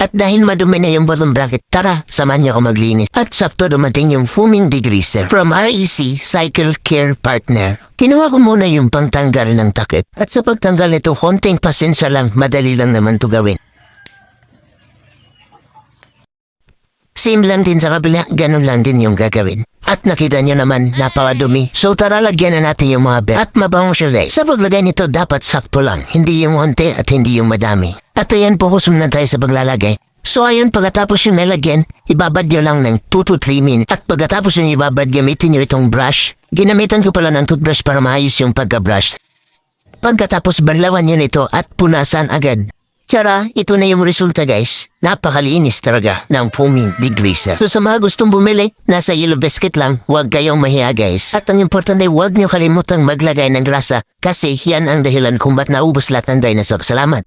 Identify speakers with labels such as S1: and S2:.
S1: At dahil madumi na yung bottom bracket, tara, samahan niyo ako maglinis. At sakto dumating yung foaming degreaser from REC Cycle Care Partner. Kinuha ko muna yung pangtanggal ng takip. At sa pagtanggal nito, konting pasensya lang, madali lang naman to gawin. Same lang din sa kabila, ganun lang din yung gagawin. At nakita nyo naman, napakadumi. So tara, lagyan na natin yung mga belt. At mabango siya guys. Sa paglagay nito, dapat sakto lang. Hindi yung konti at hindi yung madami. At ayan po, kusunan tayo sa paglalagay. So ayun, pagkatapos yung nalagyan, ibabad nyo lang ng 2 to 3 minutes. At pagkatapos yung ibabad, gamitin nyo itong brush. Ginamitan ko pala ng toothbrush para maayos yung pagka-brush. Pagkatapos banlawan nyo nito at punasan agad. Tara, ito na yung resulta guys. Napakalinis talaga ng foaming degreaser. So sa mga gustong bumili, nasa Yellow Biscuit lang, huwag kayong mahiya guys. At ang importante, huwag nyo kalimutang maglagay ng grasa kasi yan ang dahilan kung ba't naubos lahat ng dinosaur. Salamat!